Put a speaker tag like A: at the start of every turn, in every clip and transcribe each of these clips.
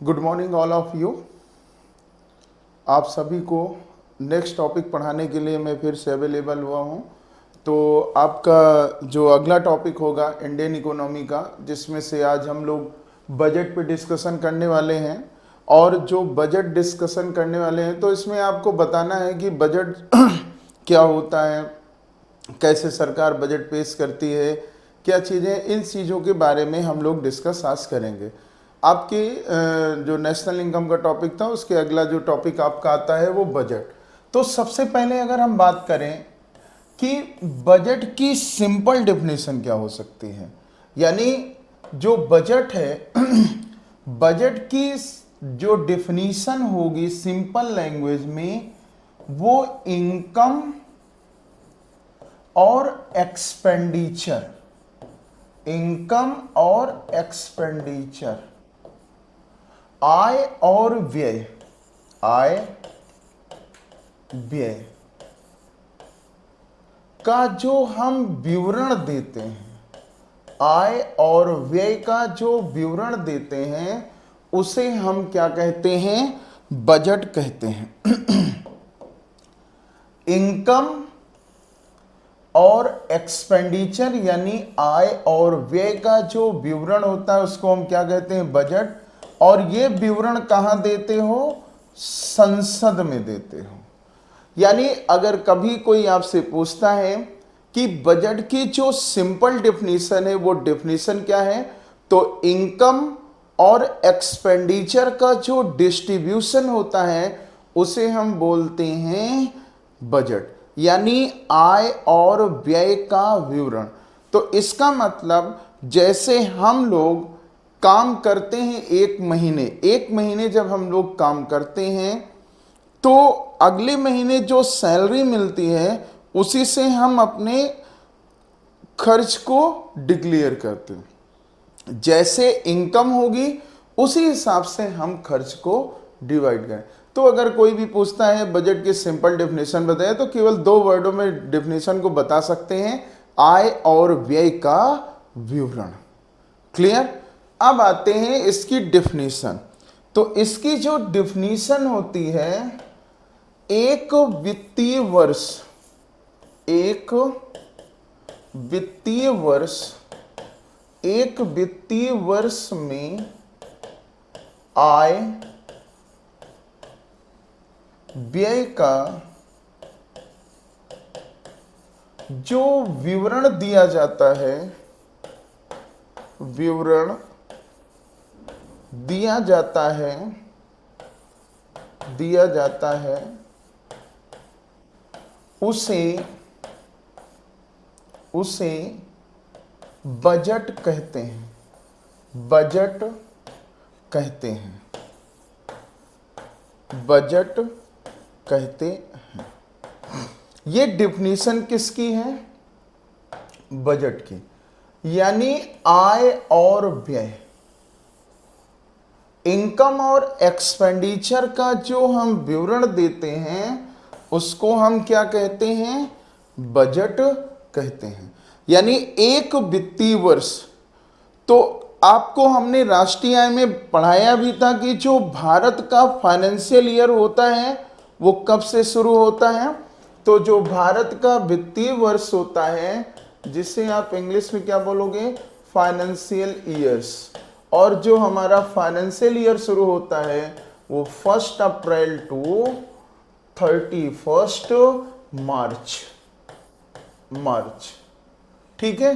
A: Good morning all of you. आप सभी को नेक्स्ट टॉपिक पढ़ाने के लिए मैं फिर से अवेलेबल हुआ हूँ। तो आपका जो अगला टॉपिक होगा इंडियन इकोनॉमी का, जिसमें से आज हम लोग बजट पे डिस्कशन करने वाले हैं। और जो बजट डिस्कशन करने वाले हैं तो इसमें आपको बताना है कि बजट क्या होता है, कैसे सरकार बजट पेश करती है, क्या चीज़ें, इन चीज़ों के बारे में हम लोग डिस्कस आज करेंगे। आपकी जो नेशनल इनकम का टॉपिक था उसके अगला जो टॉपिक आपका आता है वो बजट। तो सबसे पहले अगर हम बात करें कि बजट की सिंपल डेफिनेशन क्या हो सकती है, यानी जो बजट है बजट की जो डेफिनेशन होगी सिंपल लैंग्वेज में, वो इनकम और एक्सपेंडिचर, इनकम और एक्सपेंडिचर, आय और व्यय, आय व्यय का जो हम विवरण देते हैं, आय और व्यय का जो विवरण देते हैं उसे हम क्या कहते हैं, बजट कहते हैं। इनकम और एक्सपेंडिचर यानी आय और व्यय का जो विवरण होता है उसको हम क्या कहते हैं, बजट। और ये विवरण कहां देते हो, संसद में देते हो। यानी अगर कभी कोई आपसे पूछता है कि बजट की जो सिंपल डेफिनेशन है वो डेफिनेशन क्या है, तो इनकम और एक्सपेंडिचर का जो डिस्ट्रीब्यूशन होता है उसे हम बोलते हैं बजट, यानी आय और व्यय का विवरण। तो इसका मतलब जैसे हम लोग काम करते हैं एक महीने जब हम लोग काम करते हैं तो अगले महीने जो सैलरी मिलती है उसी से हम अपने खर्च को डिक्लेयर करते हैं। जैसे इनकम होगी उसी हिसाब से हम खर्च को डिवाइड करें। तो अगर कोई भी पूछता है बजट की सिंपल डेफिनेशन बताए तो केवल 2 वर्डों में डेफिनेशन को बता सकते हैं, आय और व्यय का विवरण। क्लियर। अब आते हैं इसकी डेफिनेशन। तो इसकी जो डेफिनेशन होती है, एक वित्तीय वर्ष, एक वित्तीय वर्ष, एक वित्तीय वर्ष में आय व्यय का जो विवरण दिया जाता है, विवरण दिया जाता है उसे बजट कहते हैं, बजट कहते हैं, बजट कहते हैं। ये डिफिनीशन किसकी है, बजट की। यानी आय और व्यय, इनकम और एक्सपेंडिचर का जो हम विवरण देते हैं उसको हम क्या कहते हैं, बजट कहते हैं। यानी एक वित्तीय वर्ष, तो आपको हमने राष्ट्रीय आय में पढ़ाया भी था कि जो भारत का फाइनेंशियल ईयर होता है वो कब से शुरू होता है, तो जो भारत का वित्तीय वर्ष होता है जिसे आप इंग्लिश में क्या बोलोगे, फाइनेंशियल ईयर्स। और जो हमारा फाइनेंशियल ईयर शुरू होता है वो 1 अप्रैल टू 31 मार्च। ठीक है।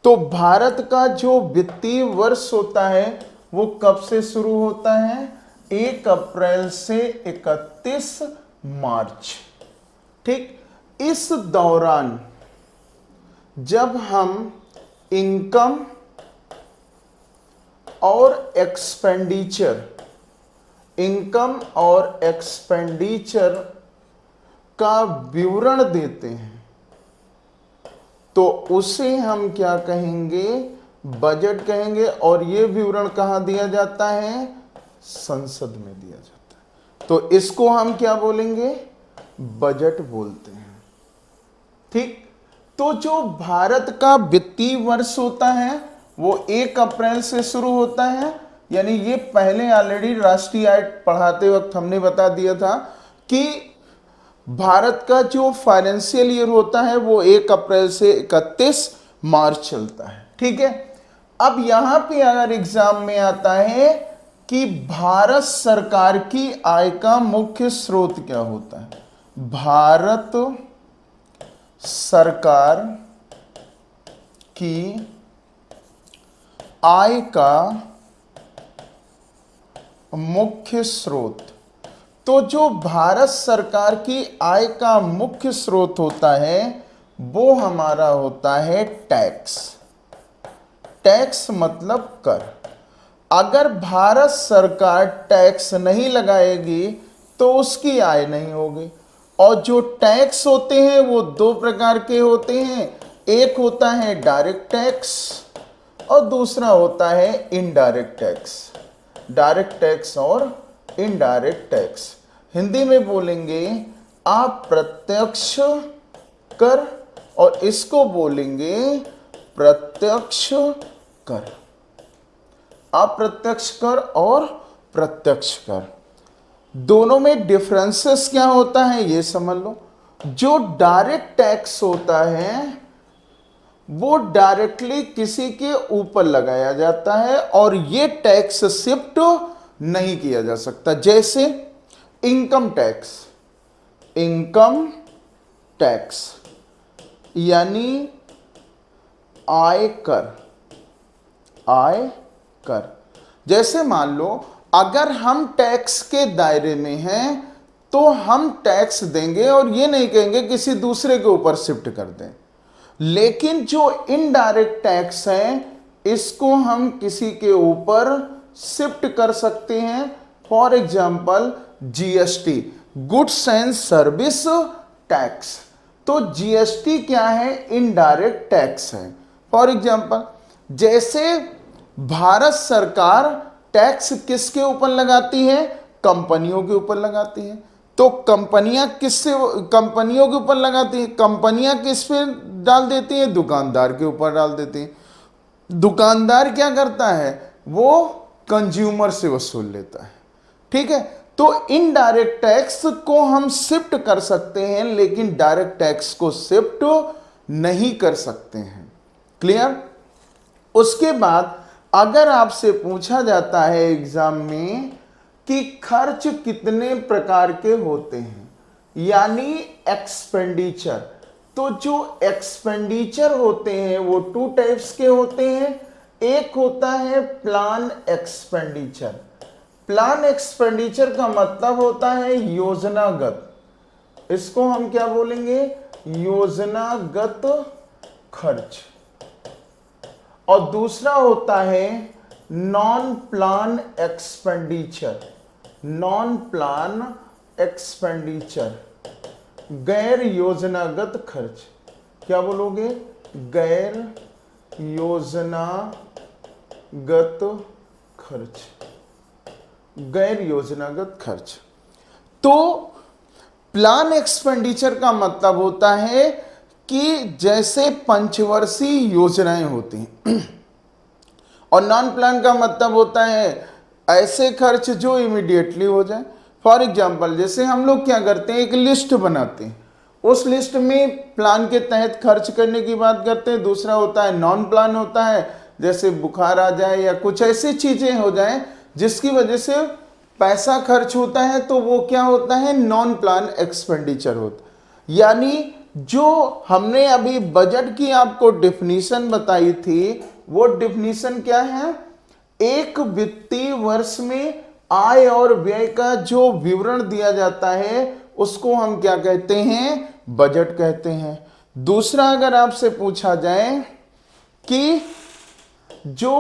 A: तो भारत का जो वित्तीय वर्ष होता है वो कब से शुरू होता है, 1 अप्रैल से 31 मार्च। ठीक। इस दौरान जब हम इनकम और एक्सपेंडिचर, इनकम और एक्सपेंडिचर का विवरण देते हैं तो उसे हम क्या कहेंगे, बजट कहेंगे। और ये विवरण कहां दिया जाता है, संसद में दिया जाता है। तो इसको हम क्या बोलेंगे, बजट बोलते हैं। ठीक। तो जो भारत का वित्तीय वर्ष होता है वो 1 अप्रैल से शुरू होता है, यानी ये पहले ऑलरेडी राष्ट्रीय आय पढ़ाते वक्त हमने बता दिया था कि भारत का जो फाइनेंशियल ईयर होता है वो 1 अप्रैल से 31 मार्च चलता है। ठीक है, अब यहां पे अगर एग्जाम में आता है कि भारत सरकार की आय का मुख्य स्रोत क्या होता है, भारत सरकार की आय का मुख्य स्रोत, तो जो भारत सरकार की आय का मुख्य स्रोत होता है वो हमारा होता है टैक्स। टैक्स मतलब कर। अगर भारत सरकार टैक्स नहीं लगाएगी तो उसकी आय नहीं होगी। और जो टैक्स होते हैं वो 2 प्रकार के होते हैं, एक होता है डायरेक्ट टैक्स और दूसरा होता है इनडायरेक्ट टैक्स। डायरेक्ट टैक्स और इनडायरेक्ट टैक्स, हिंदी में बोलेंगे अप्रत्यक्ष कर और इसको बोलेंगे प्रत्यक्ष कर। अप्रत्यक्ष कर और प्रत्यक्ष कर, दोनों में डिफरेंसेस क्या होता है ये समझ लो। जो डायरेक्ट टैक्स होता है वो डायरेक्टली किसी के ऊपर लगाया जाता है और ये टैक्स शिफ्ट नहीं किया जा सकता। जैसे इनकम टैक्स, इनकम टैक्स यानी आयकर, आयकर। जैसे मान लो अगर हम टैक्स के दायरे में हैं तो हम टैक्स देंगे और ये नहीं कहेंगे किसी दूसरे के ऊपर शिफ्ट कर दें। लेकिन जो इनडायरेक्ट टैक्स है इसको हम किसी के ऊपर शिफ्ट कर सकते हैं। For example GST, goods and service tax. तो जीएसटी क्या है, इनडायरेक्ट टैक्स है। फॉर एग्जाम्पल जैसे भारत सरकार टैक्स किसके ऊपर लगाती है, कंपनियों के ऊपर लगाती है। तो कंपनियां किससे, कंपनियों के ऊपर लगाती है, कंपनियां किस पे डाल देती है, दुकानदार के ऊपर डाल देती है। दुकानदार क्या करता है, वो कंज्यूमर से वसूल लेता है। ठीक है, तो इनडायरेक्ट टैक्स को हम शिफ्ट कर सकते हैं लेकिन डायरेक्ट टैक्स को शिफ्ट नहीं कर सकते हैं। क्लियर। उसके बाद अगर आपसे पूछा जाता है एग्जाम में कि खर्च कितने प्रकार के होते हैं यानी एक्सपेंडिचर, तो जो एक्सपेंडिचर होते हैं वो 2 टाइप्स के होते हैं। एक होता है प्लान एक्सपेंडिचर। प्लान एक्सपेंडिचर का मतलब होता है योजनागत, इसको हम क्या बोलेंगे, योजनागत खर्च। और दूसरा होता है non plan expenditure. Non plan expenditure, गैर योजनागत खर्च। क्या बोलोगे, गैर योजनागत खर्च, गैर योजनागत खर्च। तो प्लान एक्सपेंडिचर का मतलब होता है कि जैसे पंचवर्षीय योजनाएं होती हैं और नॉन प्लान का मतलब होता है ऐसे खर्च जो इमीडिएटली हो जाए। फॉर एग्जाम्पल जैसे हम लोग क्या करते हैं, एक लिस्ट बनाते हैं, उस लिस्ट में प्लान के तहत खर्च करने की बात करते हैं। दूसरा होता है नॉन प्लान होता है, जैसे बुखार आ जाए या कुछ ऐसी चीजें हो जाए जिसकी वजह से पैसा खर्च होता है, तो वो क्या होता है, नॉन प्लान एक्सपेंडिचर होता है। यानी जो हमने अभी बजट की आपको डेफिनीशन बताई थी वो डेफिनीशन क्या है, एक वित्तीय वर्ष में आय और व्यय का जो विवरण दिया जाता है उसको हम क्या कहते हैं, बजट कहते हैं। दूसरा अगर आपसे पूछा जाए कि जो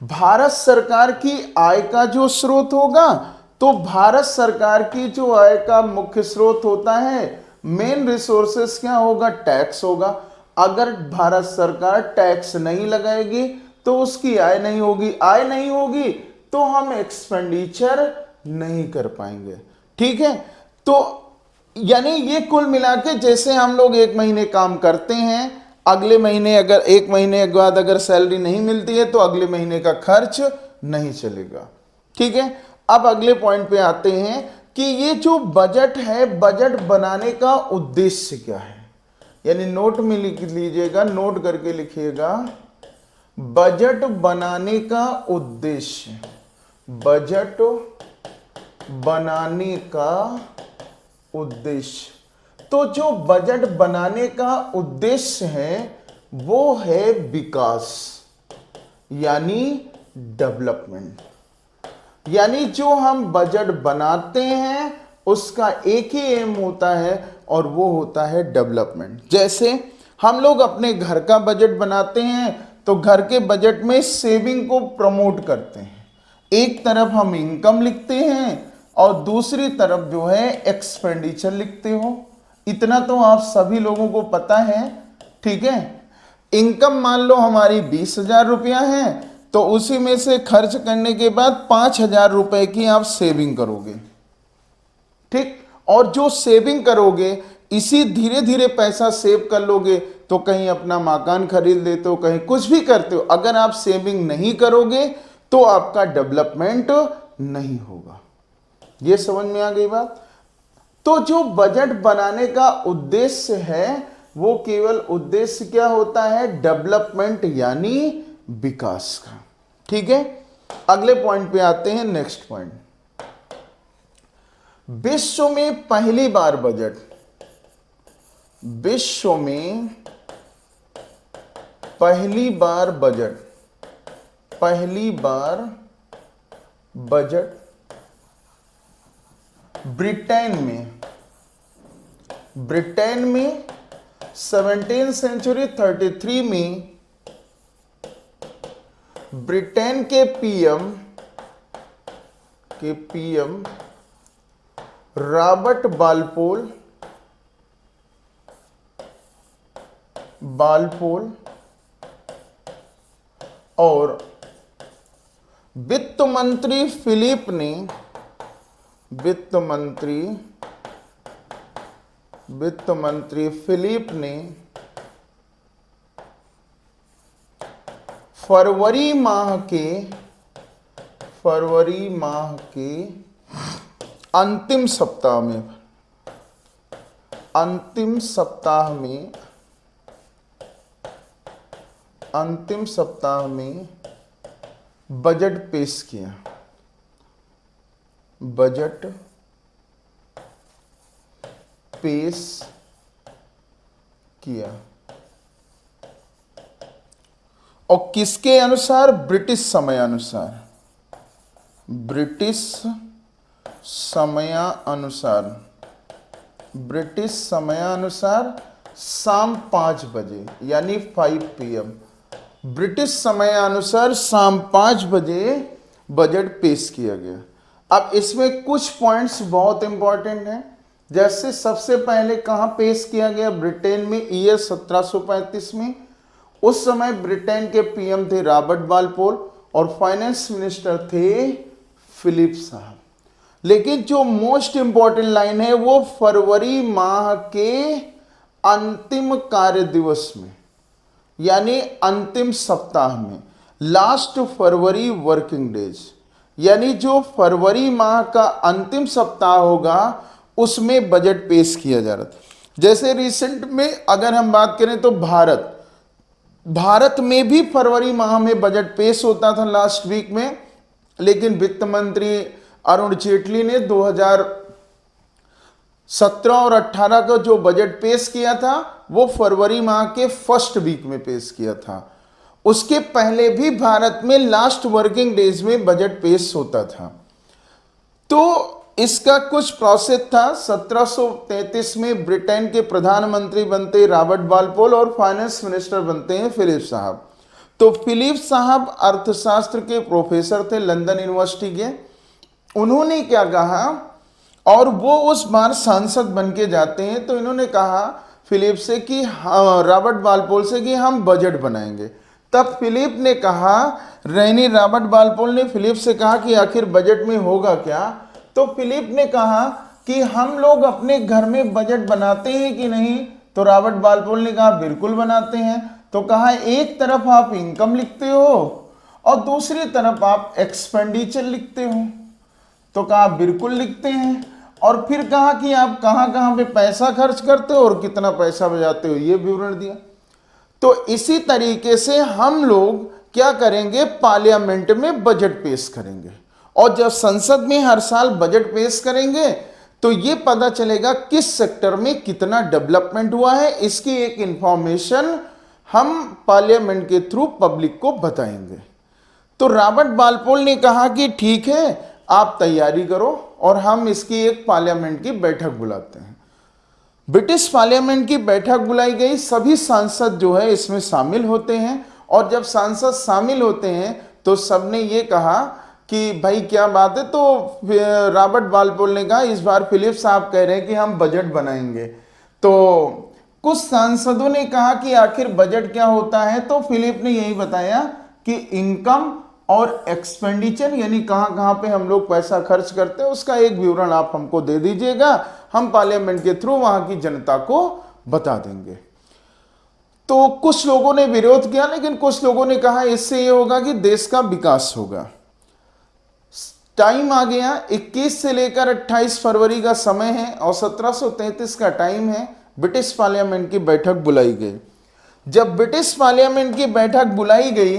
A: भारत सरकार की आय का जो स्रोत होगा, तो भारत सरकार की जो आय का मुख्य स्रोत होता है, मेन रिसोर्सेस क्या होगा, टैक्स होगा। अगर भारत सरकार टैक्स नहीं लगाएगी तो उसकी आय नहीं होगी, आय नहीं होगी तो हम एक्सपेंडिचर नहीं कर पाएंगे। ठीक है, तो यानी ये कुल मिला के जैसे हम लोग 1 महीने काम करते हैं, अगले महीने अगर 1 महीने के बाद अगर सैलरी नहीं मिलती है तो अगले महीने का खर्च नहीं चलेगा। ठीक है, अब अगले पॉइंट पे आते हैं कि ये जो बजट है, बजट बनाने का उद्देश्य क्या है। यानी नोट में लिख लीजिएगा, नोट करके लिखिएगा, बजट बनाने का उद्देश्य, बजट बनाने का उद्देश्य। तो जो बजट बनाने का उद्देश्य है वो है विकास, यानी डेवलपमेंट। यानी जो हम बजट बनाते हैं उसका एक ही एम होता है और वो होता है डेवलपमेंट। जैसे हम लोग अपने घर का बजट बनाते हैं तो घर के बजट में सेविंग को प्रमोट करते हैं। एक तरफ हम इनकम लिखते हैं और दूसरी तरफ जो है एक्सपेंडिचर लिखते हो। इतना तो आप सभी लोगों को पता है। ठीक है, इनकम मान लो हमारी 20,000 रुपया है तो उसी में से खर्च करने के बाद 5,000 रुपए की आप सेविंग करोगे। ठीक, और जो सेविंग करोगे इसी धीरे धीरे पैसा सेव कर लोगे तो कहीं अपना मकान खरीद लेते हो, कहीं कुछ भी करते हो। अगर आप सेविंग नहीं करोगे तो आपका डेवलपमेंट नहीं होगा। ये समझ में आ गई बात। तो जो बजट बनाने का उद्देश्य है वो केवल उद्देश्य क्या होता है, डेवलपमेंट यानी विकास का। ठीक है, अगले पॉइंट पे आते हैं, नेक्स्ट पॉइंट। विश्व में पहली बार बजट, विश्व में पहली बार बजट, पहली बार बजट ब्रिटेन में, ब्रिटेन में 17th सेंचुरी 33 में ब्रिटेन के पीएम रॉबर्ट बालपोल और वित्त मंत्री फिलिप ने, वित्त मंत्री फिलिप ने फरवरी माह के अंतिम सप्ताह में बजट पेश किया, बजट पेश किया। और किसके अनुसार, ब्रिटिश समयानुसार, ब्रिटिश समयानुसार शाम 5 बजे यानी 5 PM, ब्रिटिश समयानुसार शाम 5 बजे बजट पेश किया गया। अब इसमें कुछ पॉइंट्स बहुत इंपॉर्टेंट हैं। जैसे सबसे पहले कहाँ पेश किया गया, ब्रिटेन में, ईयर 1735 में। उस समय ब्रिटेन के पीएम थे रॉबर्ट बालपोल और फाइनेंस मिनिस्टर थे फिलिप साहब। लेकिन जो मोस्ट इंपॉर्टेंट लाइन है वो फरवरी माह के अंतिम कार्य दिवस में, यानी अंतिम सप्ताह में, लास्ट फरवरी वर्किंग डेज, यानी जो फरवरी माह का अंतिम सप्ताह होगा उसमें बजट पेश किया जा रहा था। जैसे रिसेंट में अगर हम बात करें तो भारत में भी फरवरी माह में बजट पेश होता था लास्ट वीक में, लेकिन वित्त मंत्री अरुण जेटली ने 2017 और 18 का जो बजट पेश किया था वो फरवरी माह के फर्स्ट वीक में पेश किया था। उसके पहले भी भारत में लास्ट वर्किंग डेज में बजट पेश होता था। तो इसका कुछ प्रोसेस था। 1733 में ब्रिटेन के प्रधानमंत्री बनते रॉबर्ट बालपोल और फाइनेंस मिनिस्टर बनते हैं फिलिप साहब। तो फिलिप साहब अर्थशास्त्र के प्रोफेसर थे लंदन यूनिवर्सिटी के। उन्होंने क्या कहा, और वो उस बार सांसद बन के जाते हैं, तो इन्होंने कहा फिलिप से कि रॉबर्ट बालपोल से कि हम बजट बनाएंगे। तब फिलिप ने कहा, रॉबर्ट बालपोल ने फिलिप से कहा कि आखिर बजट में होगा क्या। तो फिलिप ने कहा कि हम लोग अपने घर में बजट बनाते हैं कि नहीं। तो रॉबर्ट बालपोल ने कहा बिल्कुल बनाते हैं। तो कहा एक तरफ आप इनकम लिखते हो और दूसरी तरफ आप एक्सपेंडिचर लिखते हो। तो कहा बिल्कुल लिखते हैं। और फिर कहा कि आप कहां कहां पे पैसा खर्च करते हो और कितना पैसा बचाते हो, ये विवरण दिया। तो इसी तरीके से हम लोग क्या करेंगे, पार्लियामेंट में बजट पेश करेंगे। और जब संसद में हर साल बजट पेश करेंगे तो ये पता चलेगा किस सेक्टर में कितना डेवलपमेंट हुआ है। इसकी एक इंफॉर्मेशन हम पार्लियामेंट के थ्रू पब्लिक को बताएंगे। तो रॉबर्ट बालपोल ने कहा कि ठीक है, आप तैयारी करो और हम इसकी एक पार्लियामेंट की बैठक बुलाते हैं। ब्रिटिश पार्लियामेंट की बैठक बुलाई गई। सभी सांसद जो है इसमें शामिल होते हैं। और जब सांसद शामिल होते हैं तो सबने ये कहा कि भाई क्या बात है। तो रॉबर्ट बालपोल ने कहा इस बार फिलिप साहब कह रहे हैं कि हम बजट बनाएंगे। तो कुछ सांसदों ने कहा कि आखिर बजट क्या होता है। तो फिलिप ने यही बताया कि इनकम और एक्सपेंडिचर यानी कहां कहां पे हम लोग पैसा खर्च करते हैं उसका एक विवरण आप हमको दे दीजिएगा, हम पार्लियामेंट के थ्रू वहां की जनता को बता देंगे। तो कुछ लोगों ने विरोध किया, लेकिन कुछ लोगों ने कहा इससे ये होगा कि देश का विकास होगा। टाइम आ गया, 21 से लेकर 28 फरवरी का समय है और 1733 का टाइम है। ब्रिटिश पार्लियामेंट की बैठक बुलाई गई। जब ब्रिटिश पार्लियामेंट की बैठक बुलाई गई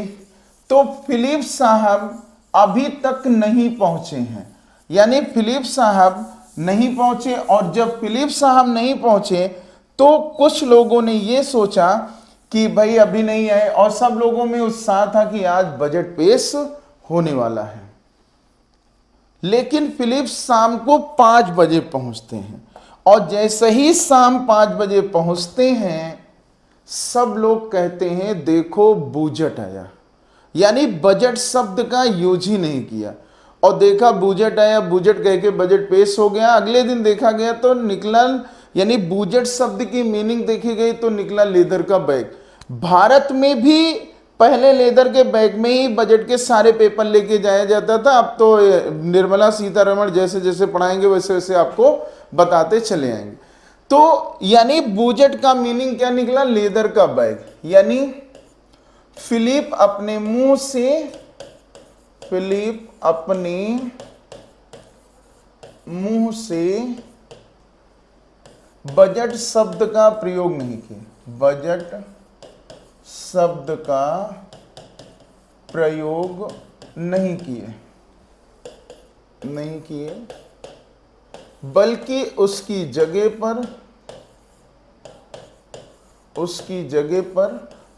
A: तो फिलिप साहब अभी तक नहीं पहुंचे हैं, यानी फिलिप साहब नहीं पहुंचे। और जब फिलिप साहब नहीं पहुंचे तो कुछ लोगों ने ये सोचा कि भाई अभी नहीं आए, और सब लोगों में उत्साह था कि आज बजट पेश होने वाला है। लेकिन फिलिप शाम को 5 बजे पहुंचते हैं और जैसे ही शाम 5 बजे पहुंचते हैं सब लोग कहते हैं देखो बजट आया, यानी बजट शब्द का यूज ही नहीं किया। और देखा बजट आया, बजट कह के बजट पेश हो गया। अगले दिन देखा गया तो निकला, यानी बजट शब्द की मीनिंग देखी गई तो निकला लेदर का बैग। भारत में भी पहले लेदर के बैग में ही बजट के सारे पेपर लेके जाया जाता था। अब तो निर्मला सीतारमण जैसे जैसे पढ़ाएंगे वैसे वैसे आपको बताते चले आएंगे। तो यानी बजट का मीनिंग क्या निकला, लेदर का बैग। यानी फिलिप अपने मुंह से बजट शब्द का प्रयोग नहीं किया, बजट शब्द का प्रयोग नहीं किए, बल्कि उसकी जगह पर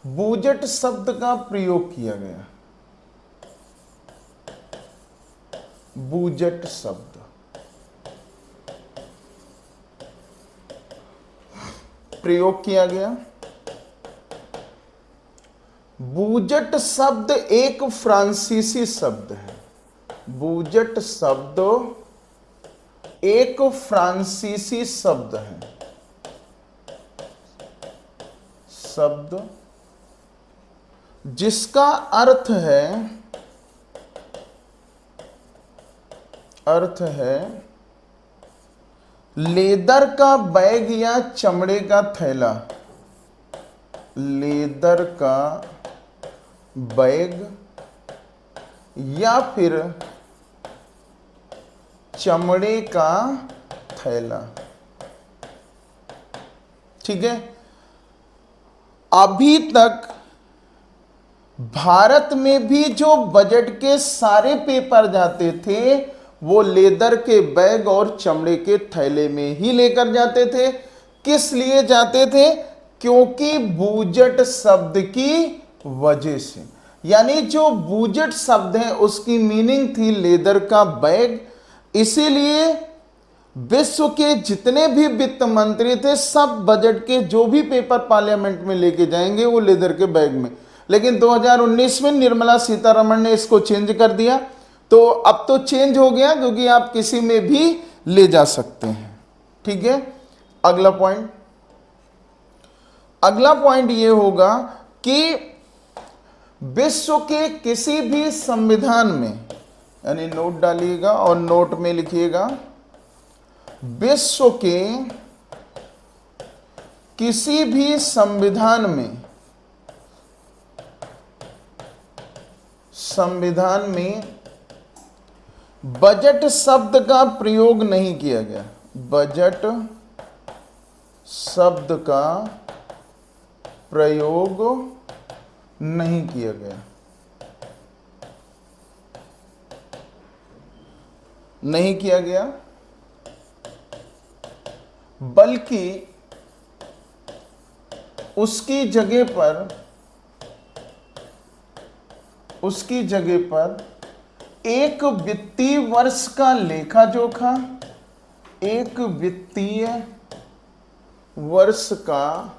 A: बजट शब्द का प्रयोग किया गया। बजट शब्द प्रयोग किया गया। बजट शब्द एक फ्रांसीसी शब्द है। बजट शब्द एक फ्रांसीसी शब्द है, शब्द जिसका अर्थ है लेदर का बैग या चमड़े का थैला। लेदर का बैग या फिर चमड़े का थैला। ठीक है। अभी तक भारत में भी जो बजट के सारे पेपर जाते थे वो लेदर के बैग और चमड़े के थैले में ही लेकर जाते थे। किस लिए जाते थे? क्योंकि बजट शब्द की वजह से, यानी जो बजट शब्द है उसकी मीनिंग थी लेदर का बैग। इसीलिए विश्व के जितने भी वित्त मंत्री थे सब बजट के जो भी पेपर पार्लियामेंट में लेके जाएंगे वो लेदर के बैग में। लेकिन 2019 में निर्मला सीतारमण ने इसको चेंज कर दिया, तो अब तो चेंज हो गया क्योंकि आप किसी में भी ले जा सकते हैं। ठीक है। अगला पॉइंट ये होगा कि विश्व के किसी भी संविधान में, यानी नोट डालिएगा और नोट में लिखिएगा, विश्व के किसी भी संविधान में बजट शब्द का प्रयोग नहीं किया गया। बजट शब्द का प्रयोग नहीं किया गया, नहीं किया गया, बल्कि उसकी जगह पर एक वित्तीय वर्ष का लेखा जोखा, एक वित्तीय वर्ष का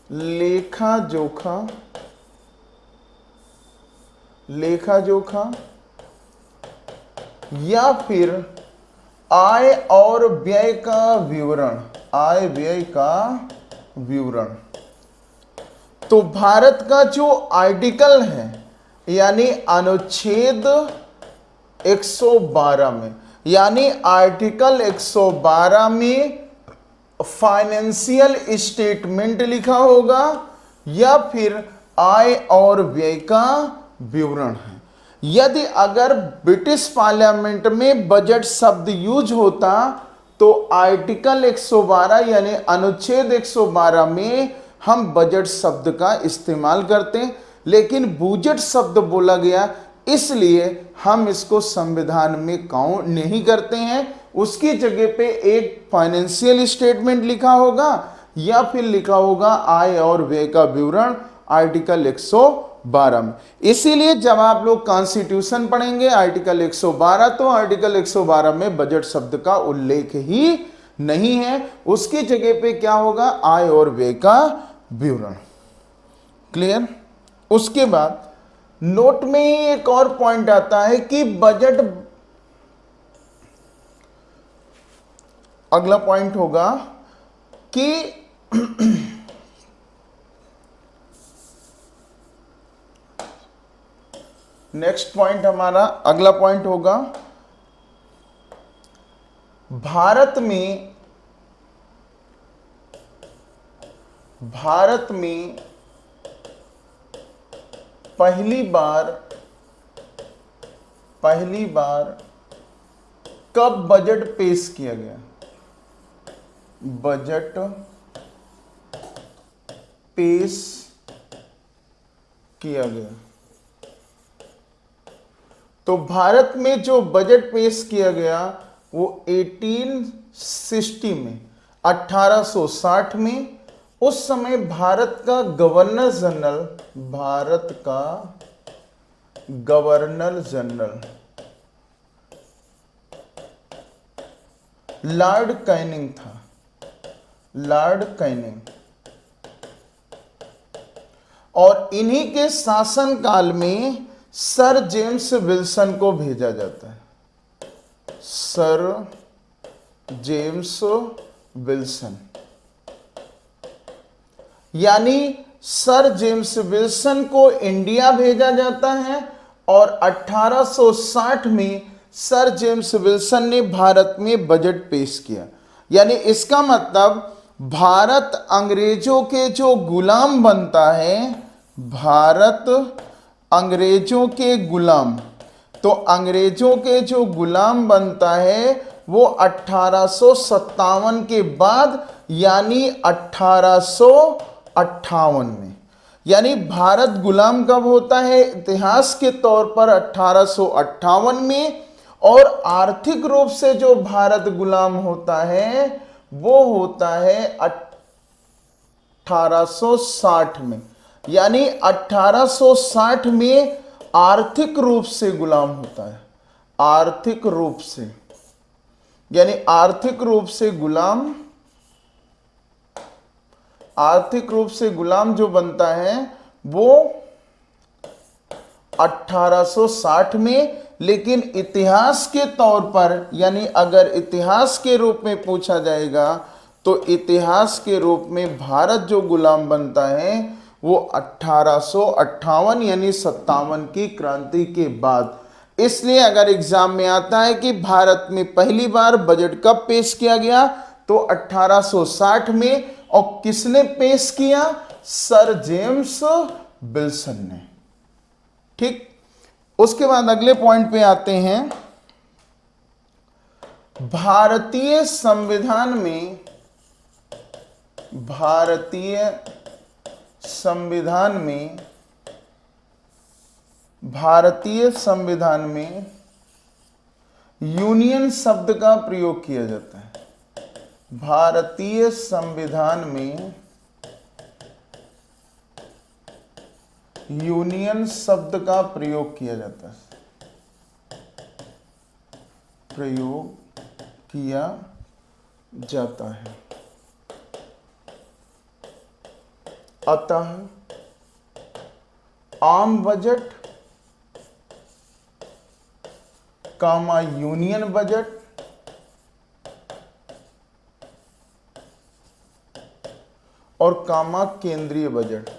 A: लेखा जोखा या फिर आय और व्यय का विवरण, आय व्यय का विवरण। तो भारत का जो आर्टिकल है यानी अनुच्छेद 112 में, यानी आर्टिकल 112 में फाइनेंशियल स्टेटमेंट लिखा होगा या फिर आय और व्यय का विवरण है। यदि अगर ब्रिटिश पार्लियामेंट में बजट शब्द यूज होता तो आर्टिकल 112 यानी अनुच्छेद 112 में हम बजट शब्द का इस्तेमाल करते, लेकिन बजट शब्द बोला गया इसलिए हम इसको संविधान में काउंट नहीं करते हैं। उसकी जगह पे एक फाइनेंशियल स्टेटमेंट लिखा होगा या फिर लिखा होगा आय और व्यय का विवरण आर्टिकल 112 में। इसीलिए जब आप लोग कॉन्स्टिट्यूशन पढ़ेंगे आर्टिकल 112 तो आर्टिकल 112 में बजट शब्द का उल्लेख ही नहीं है, उसकी जगह पे क्या होगा, आय और व्यय का विवरण। क्लियर। उसके बाद नोट में ही एक और पॉइंट आता है कि बजट, अगला पॉइंट होगा कि नेक्स्ट पॉइंट हमारा अगला पॉइंट होगा भारत में पहली बार कब बजट पेश किया गया। बजट पेश किया गया तो भारत में जो बजट पेश किया गया वो 1860 में, 1860 में। उस समय भारत का गवर्नर जनरल लॉर्ड कैनिंग था, लॉर्ड कैनिंग। और इन्हीं के शासन काल में सर जेम्स विल्सन को भेजा जाता है, सर जेम्स विल्सन। यानी सर जेम्स विल्सन को इंडिया भेजा जाता है और 1860 में सर जेम्स विल्सन ने भारत में बजट पेश किया। यानी इसका मतलब भारत अंग्रेजों के जो गुलाम बनता है, भारत अंग्रेजों के गुलाम, तो अंग्रेजों के जो गुलाम बनता है वो 1857 के बाद यानी 1858 में। यानी भारत गुलाम कब होता है, इतिहास के तौर पर 1858 में। और आर्थिक रूप से जो भारत गुलाम होता है वो होता है 1860 में। यानी 1860 में आर्थिक रूप से गुलाम होता है, आर्थिक रूप से, यानी आर्थिक रूप से गुलाम जो बनता है वो 1860 में। लेकिन इतिहास के तौर पर, यानी अगर इतिहास के रूप में पूछा जाएगा तो इतिहास के रूप में भारत जो गुलाम बनता है वो 1858 यानी 57 की क्रांति के बाद। इसलिए अगर एग्जाम में आता है कि भारत में पहली बार बजट कब पेश किया गया तो 1860 में। और किसने पेश किया? सर जेम्स विल्सन ने। ठीक, उसके बाद अगले पॉइंट पे आते हैं। भारतीय संविधान में यूनियन शब्द का प्रयोग किया जाता है। भारतीय संविधान में यूनियन शब्द का प्रयोग किया जाता है, अतः आम बजट कामा यूनियन बजट और कामा केंद्रीय बजट,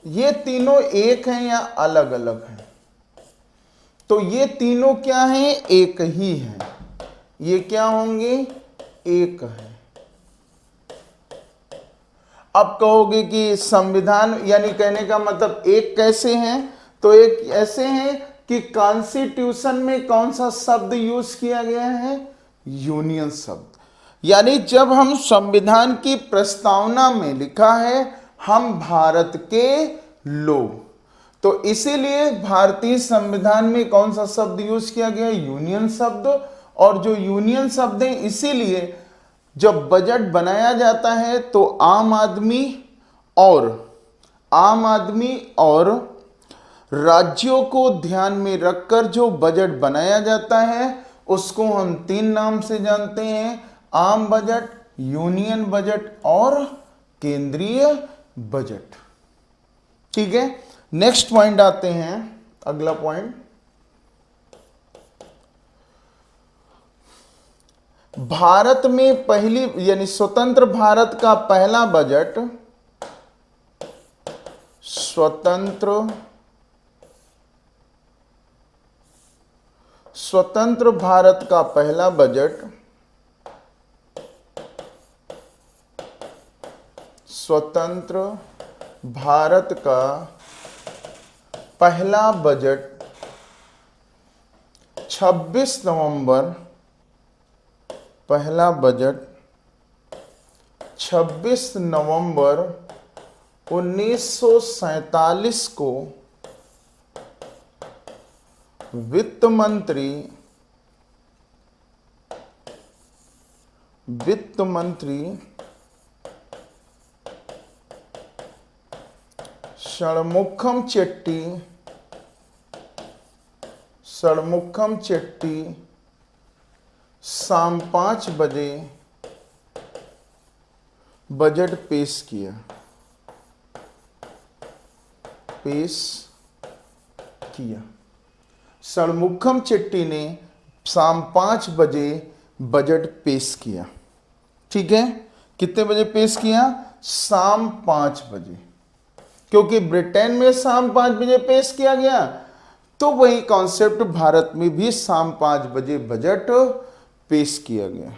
A: ये तीनों एक हैं या अलग अलग हैं? तो ये तीनों क्या हैं? एक ही हैं। ये क्या होंगे? एक है। अब कहोगे कि संविधान यानी कहने का मतलब एक कैसे हैं? तो एक ऐसे हैं कि कॉन्स्टिट्यूशन में कौन सा शब्द यूज किया गया है? यूनियन शब्द। यानी जब हम संविधान की प्रस्तावना में लिखा है हम भारत के लोग, तो इसीलिए भारतीय संविधान में कौन सा शब्द यूज किया गया? यूनियन शब्द। और जो यूनियन शब्द है, इसीलिए जब बजट बनाया जाता है तो आम आदमी और राज्यों को ध्यान में रखकर जो बजट बनाया जाता है उसको हम तीन नाम से जानते हैं: आम बजट, यूनियन बजट और केंद्रीय बजट। ठीक है, नेक्स्ट पॉइंट आते हैं। अगला पॉइंट, भारत में पहली यानी स्वतंत्र भारत का पहला बजट, स्वतंत्र भारत का पहला बजट स्वतंत्र भारत का पहला बजट 26 नवंबर 1947 को वित्त मंत्री षणमुखम चेट्टी शाम 5 बजे बजट पेश किया। षणमुखम चेट्टी ने शाम 5 बजे बजट पेश किया। ठीक है, कितने बजे पेश किया? शाम 5 बजे। क्योंकि ब्रिटेन में शाम 5 बजे पेश किया गया, तो वही कॉन्सेप्ट भारत में भी शाम 5 बजे बजट पेश किया गया।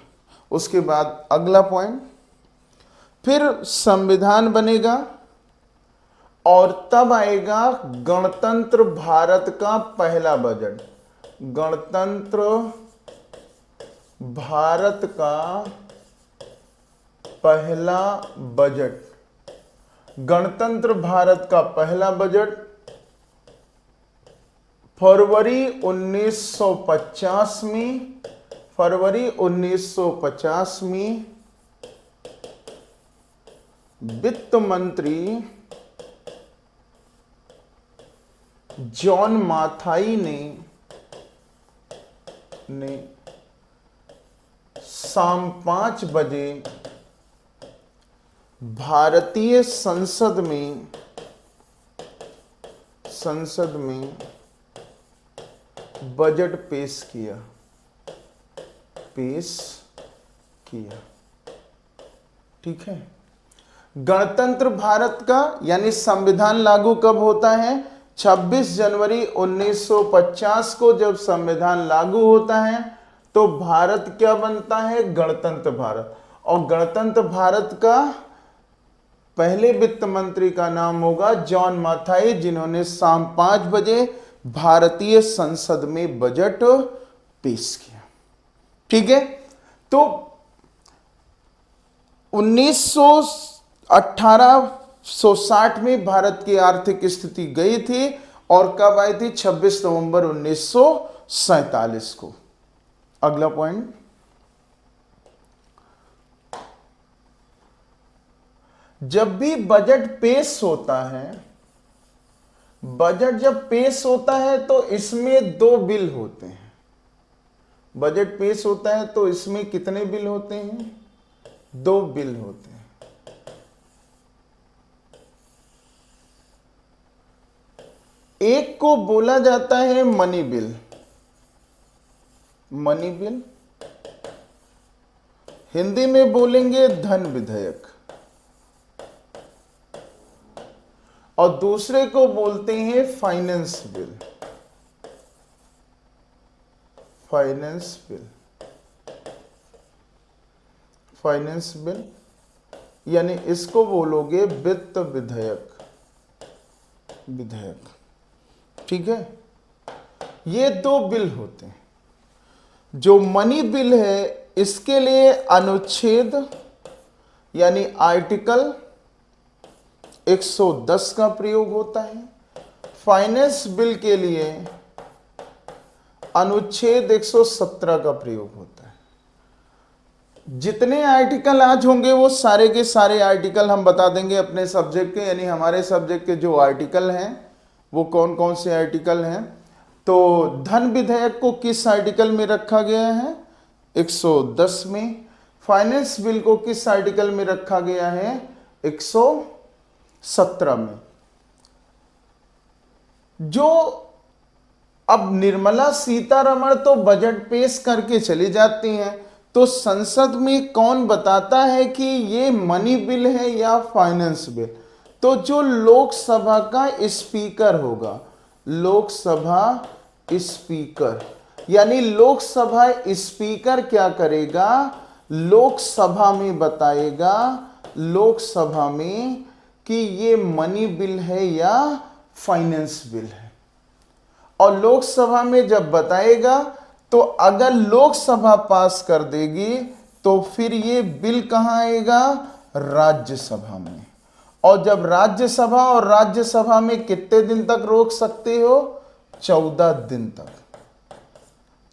A: उसके बाद अगला पॉइंट, फिर संविधान बनेगा और तब आएगा गणतंत्र भारत का पहला बजट। गणतंत्र भारत का पहला बजट, गणतंत्र भारत का पहला बजट फरवरी 1950 में वित्त मंत्री जॉन माथाई ने शाम 5 बजे भारतीय संसद में बजट पेश किया। ठीक है, गणतंत्र भारत का यानी संविधान लागू कब होता है? 26 जनवरी 1950 को जब संविधान लागू होता है तो भारत क्या बनता है? गणतंत्र भारत। और गणतंत्र भारत का पहले वित्त मंत्री का नाम होगा जॉन माथाई, जिन्होंने शाम 5 बजे भारतीय संसद में बजट पेश किया। ठीक है, तो 1860 में भारत की आर्थिक स्थिति गई थी और कब आई थी? 26 नवंबर 1947 को। अगला पॉइंट, जब भी बजट पेश होता है, बजट जब पेश होता है तो इसमें 2 बिल होते हैं। बजट पेश होता है तो इसमें कितने बिल होते हैं? 2 बिल होते हैं। एक को बोला जाता है money bill, money bill, Hindi में बोलेंगे धन विधेयक, और दूसरे को बोलते हैं finance bill, finance bill, finance bill, यानी इसको बोलोगे वित्त विधेयक, विधेयक। ठीक है, ये 2 बिल होते हैं। जो मनी बिल है इसके लिए अनुच्छेद यानी आर्टिकल 110 का प्रयोग होता है। फाइनेंस बिल के लिए अनुच्छेद 117 का प्रयोग होता है। जितने आर्टिकल आज होंगे वो सारे के सारे आर्टिकल हम बता देंगे अपने सब्जेक्ट के, यानी हमारे सब्जेक्ट के जो आर्टिकल हैं वो कौन कौन से आर्टिकल हैं। तो धन विधेयक को किस आर्टिकल में रखा गया है? 110 में। फाइनेंस बिल को किस आर्टिकल में रखा गया है? 117 में। जो अब निर्मला सीतारमण तो बजट पेश करके चली जाती हैं, तो संसद में कौन बताता है कि ये मनी बिल है या फाइनेंस बिल? तो जो लोकसभा का स्पीकर होगा, लोकसभा स्पीकर, यानी लोकसभा स्पीकर क्या करेगा? लोकसभा में बताएगा, लोकसभा में, कि ये मनी बिल है या फाइनेंस बिल है। और लोकसभा में जब बताएगा तो अगर लोकसभा पास कर देगी तो फिर ये बिल कहां आएगा? राज्यसभा में। और जब राज्यसभा, और राज्यसभा में कितने दिन तक रोक सकते हो? 14 दिन तक।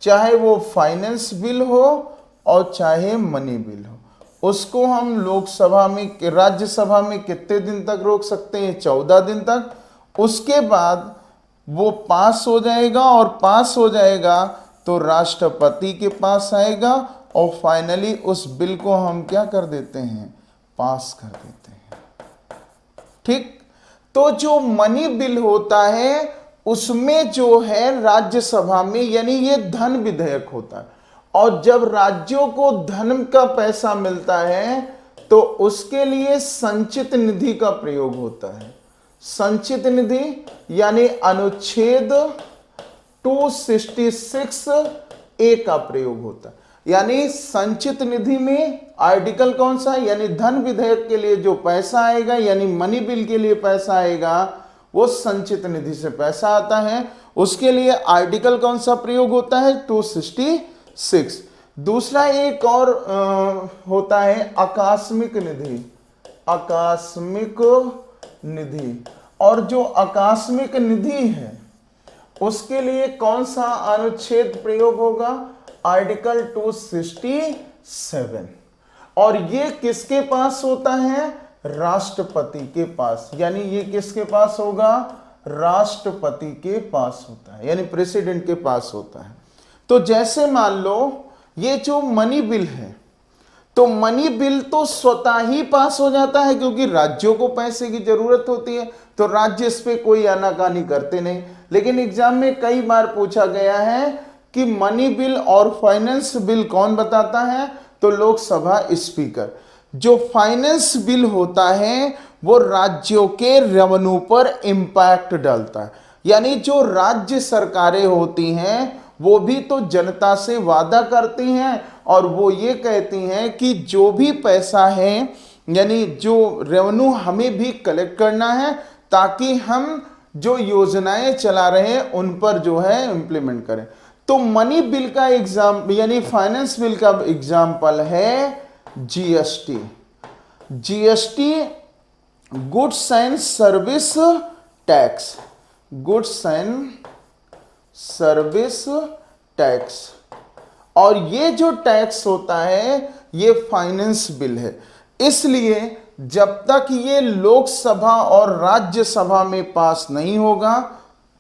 A: चाहे वो फाइनेंस बिल हो और चाहे मनी बिल हो, उसको हम लोकसभा में, राज्यसभा में कितने दिन तक रोक सकते हैं? 14 दिन तक। उसके बाद वो पास हो जाएगा, और पास हो जाएगा तो राष्ट्रपति के पास आएगा, और फाइनली उस बिल को हम क्या कर देते हैं? पास कर देते हैं। ठीक, तो जो मनी बिल होता है उसमें जो है राज्यसभा में, यानी ये धन विधेयक होता है। और जब राज्यों को धन का पैसा मिलता है तो उसके लिए संचित निधि का प्रयोग होता है। संचित निधि यानी अनुच्छेद 266A का प्रयोग होता है। यानी संचित निधि में आर्टिकल कौन सा है? यानी धन विधेयक के लिए जो पैसा आएगा, यानी मनी बिल के लिए पैसा आएगा, वो संचित निधि से पैसा आता है। उसके लिए आर्टिकल कौन सा प्रयोग होता है? 266। दूसरा एक और होता है आकस्मिक निधि, आकस्मिक निधि। और जो आकस्मिक निधि है उसके लिए कौन सा अनुच्छेद प्रयोग होगा? आर्टिकल 267। और ये किसके पास होता है? राष्ट्रपति के पास। यानी ये किसके पास होगा? राष्ट्रपति के पास होता है, यानी प्रेसिडेंट के पास होता है। तो जैसे मान लो ये जो मनी बिल है, तो मनी बिल तो स्वतः ही पास हो जाता है, क्योंकि राज्यों को पैसे की जरूरत होती है, तो राज्य इस पे कोई आनाकानी करते नहीं। लेकिन एग्जाम में कई बार पूछा गया है कि मनी बिल और फाइनेंस बिल कौन बताता है? तो लोकसभा स्पीकर। जो फाइनेंस बिल होता है वो राज्यों के रेवेन्यू पर इंपैक्ट डालता है, यानी जो राज्य सरकारें होती हैं वो भी तो जनता से वादा करती हैं और वो ये कहती हैं कि जो भी पैसा है यानी जो रेवेन्यू हमें भी कलेक्ट करना है ताकि हम जो योजनाएं चला रहे हैं उन पर जो है इम्प्लीमेंट करें। तो मनी बिल का एग्जाम यानी फाइनेंस बिल का एग्जाम्पल है GST. GST goods and service tax, goods and service tax, और ये जो टैक्स होता है ये फाइनेंस बिल है। इसलिए जब तक ये लोकसभा और राज्यसभा में पास नहीं होगा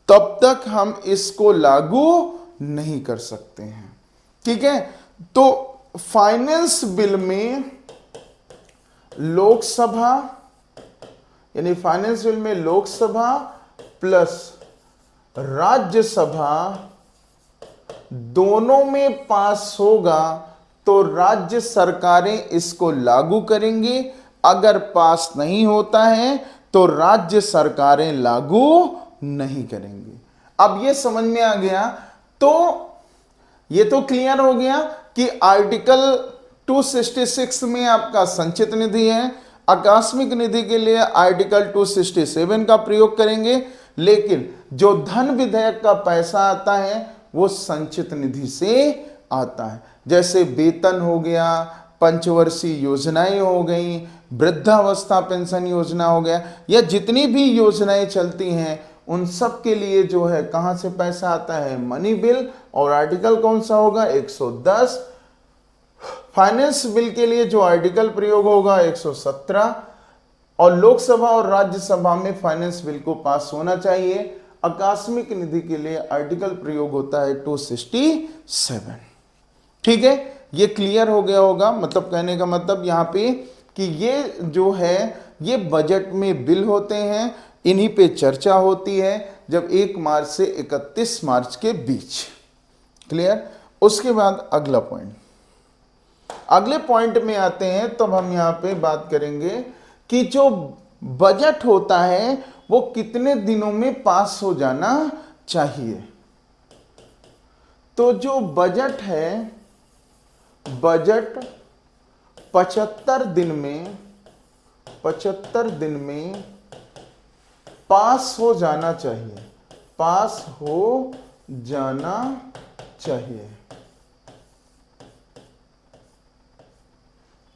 A: तब तक हम इसको लागू नहीं कर सकते हैं। ठीक है, तो फाइनेंस बिल में लोकसभा यानी फाइनेंस बिल में लोकसभा प्लस राज्यसभा दोनों में पास होगा तो राज्य सरकारें इसको लागू करेंगी, अगर पास नहीं होता है तो राज्य सरकारें लागू नहीं करेंगी। अब ये समझ में आ गया, तो ये तो क्लियर हो गया कि आर्टिकल 266 में आपका संचित निधि है, आकस्मिक निधि के लिए आर्टिकल 267 का प्रयोग करेंगे, लेकिन जो धन विधेयक का पैसा आता है वो संचित निधि से आता है। जैसे वेतन हो गया, पंचवर्षीय योजनाएं हो गई, वृद्धावस्था पेंशन योजना हो गया, या जितनी भी योजनाएं चलती हैं उन सब के लिए जो है कहां से पैसा आता है, मनी बिल। और आर्टिकल कौन सा होगा, 110। फाइनेंस बिल के लिए जो आर्टिकल प्रयोग होगा 117, और लोकसभा और राज्यसभा में फाइनेंस बिल को पास होना चाहिए। आकस्मिक निधि के लिए आर्टिकल प्रयोग होता है 267। ठीक है, ये क्लियर हो गया होगा। मतलब कहने का मतलब यहाँ पे कि ये जो है ये बजट में बिल होते हैं, इन्हीं पे चर्चा होती है जब 1 मार्च से 31 मार्च के बीच। क्लियर। उसके बाद अगला पॉइंट, अगले पॉइंट में आते हैं तब हम यहाँ पे बात करेंगे कि जो बजट होता है वो कितने दिनों में पास हो जाना चाहिए। तो जो बजट है, बजट 75 दिन में पास हो जाना चाहिए, पास हो जाना चाहिए।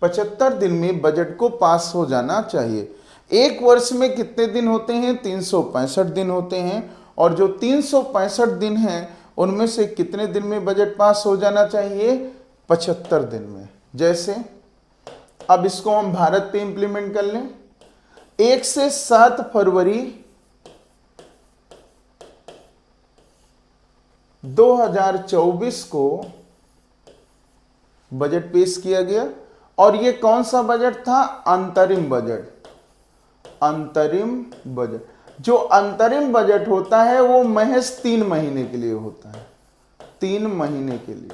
A: 75 दिन में बजट को पास हो जाना चाहिए। एक वर्ष में कितने दिन होते हैं, 365 दिन होते हैं, और जो 365 दिन हैं उनमें से कितने दिन में बजट पास हो जाना चाहिए, 75 दिन में। जैसे अब इसको हम भारत पे इंप्लीमेंट कर लें, 1 से 7 फरवरी 2024 को बजट पेश किया गया, और ये कौन सा बजट था, अंतरिम बजट। अंतरिम बजट, जो अंतरिम बजट होता है वो महज 3 महीने के लिए होता है, 3 महीने के लिए।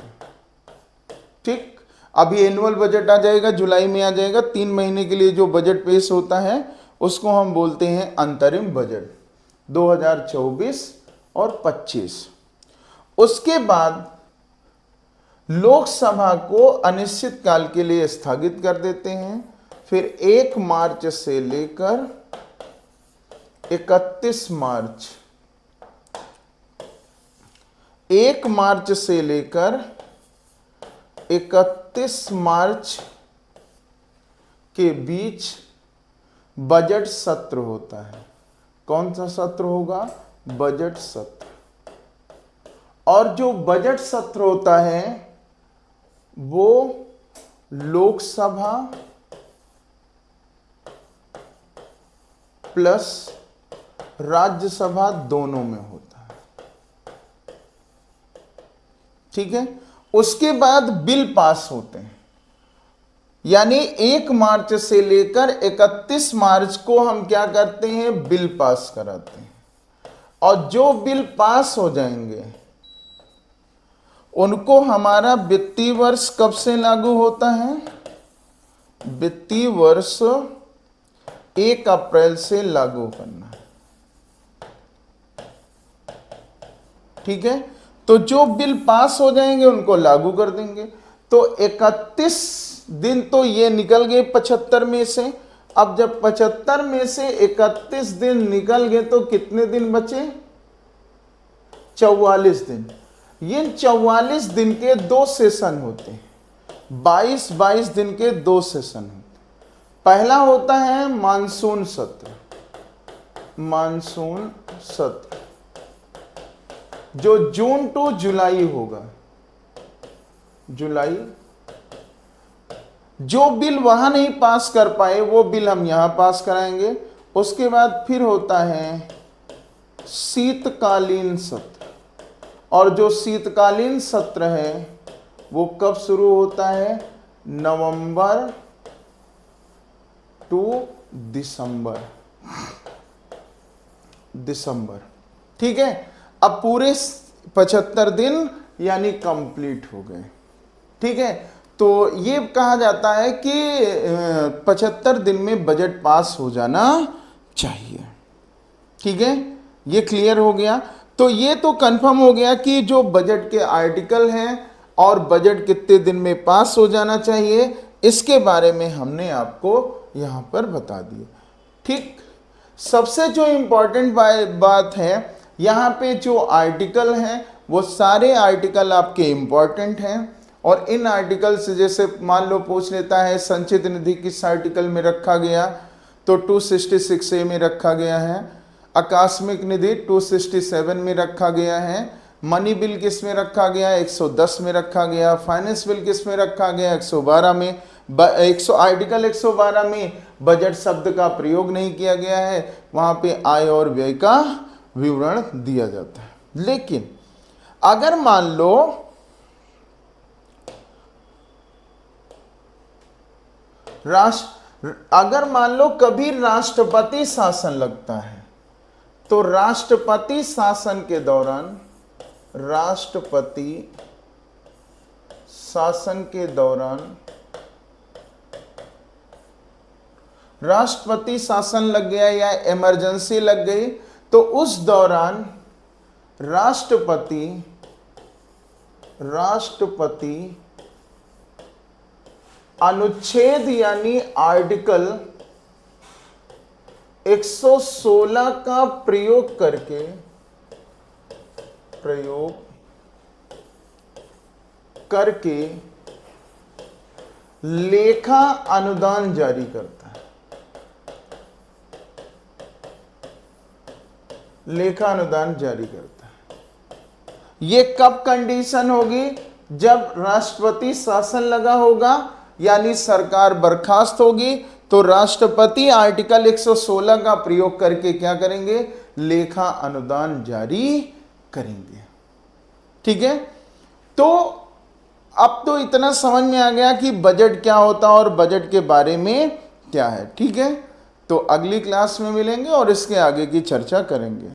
A: ठीक, अभी एनुअल बजट आ जाएगा, जुलाई में आ जाएगा। 3 महीने के लिए जो बजट पेश होता है उसको हम बोलते हैं अंतरिम बजट 2024 और 25। उसके बाद लोकसभा को अनिश्चित काल के लिए स्थगित कर देते हैं। फिर 1 मार्च से लेकर 31 मार्च, 1 मार्च से लेकर 31 मार्च के बीच बजट सत्र होता है। कौन सा सत्र होगा, बजट सत्र। और जो बजट सत्र होता है वो लोकसभा प्लस राज्यसभा दोनों में होता है। ठीक है, उसके बाद बिल पास होते हैं, यानी 1 मार्च से लेकर 31 मार्च को हम क्या करते हैं, बिल पास कराते हैं। और जो बिल पास हो जाएंगे उनको हमारा वित्तीय वर्ष कब से लागू होता है, वित्तीय वर्ष 1 अप्रैल से लागू करना है। ठीक है, तो जो बिल पास हो जाएंगे उनको लागू कर देंगे। तो 31 दिन तो ये निकल गए 75 में से। अब जब 75 में से 31 दिन निकल गए तो कितने दिन बचे? 44 दिन। ये 44 दिन के 2 सेशन होते हैं, 22 दिन के 2 सेशन होते हैं। पहला होता है मानसून सत्र, मानसून सत्र जो जून टू जुलाई होगा, जुलाई। जो बिल वहां नहीं पास कर पाए वो बिल हम यहां पास कराएंगे। उसके बाद फिर होता है शीतकालीन सत्र, और जो शीतकालीन सत्र है वो कब शुरू होता है? नवंबर टू दिसंबर, दिसंबर। ठीक है, अब पूरे 75 दिन यानी कंप्लीट हो गए। ठीक है, तो ये कहा जाता है कि 75 दिन में बजट पास हो जाना चाहिए। ठीक है, ये क्लियर हो गया। तो ये तो कंफर्म हो गया कि जो बजट के आर्टिकल हैं और बजट कितने दिन में पास हो जाना चाहिए, इसके बारे में हमने आपको यहां पर बता दिया। ठीक, सबसे जो इंपॉर्टेंट बात है, यहाँ पे जो आर्टिकल हैं वो सारे आर्टिकल आपके इंपॉर्टेंट हैं। और इन आर्टिकल से जैसे मान लो पूछ लेता है संचित निधि किस आर्टिकल में रखा गया, तो 266A में रखा गया है। आकस्मिक निधि 267 में रखा गया है। मनी बिल किस में रखा गया? 110 में रखा गया। फाइनेंस बिल किस में रखा गया? 112 में। आर्टिकल 112 में बजट शब्द का प्रयोग नहीं किया गया है, वहां पे आय और व्यय का विवरण दिया जाता है। लेकिन अगर मान लो अगर मान लो कभी राष्ट्रपति शासन लगता है, तो राष्ट्रपति शासन के दौरान, राष्ट्रपति शासन के दौरान, राष्ट्रपति शासन लग गया या इमरजेंसी लग गई, तो उस दौरान राष्ट्रपति अनुच्छेद यानी आर्टिकल 116 का प्रयोग करके लेखा अनुदान जारी करता है। लेखा अनुदान जारी करता है। ये कब कंडीशन होगी? जब राष्ट्रपति शासन लगा होगा यानी सरकार बर्खास्त होगी, तो राष्ट्रपति आर्टिकल 116 का प्रयोग करके क्या करेंगे? लेखा अनुदान जारी करेंगे। ठीक है, तो अब तो इतना समझ में आ गया कि बजट क्या होता है और बजट के बारे में क्या है। ठीक है, तो अगली क्लास में मिलेंगे और इसके आगे की चर्चा करेंगे।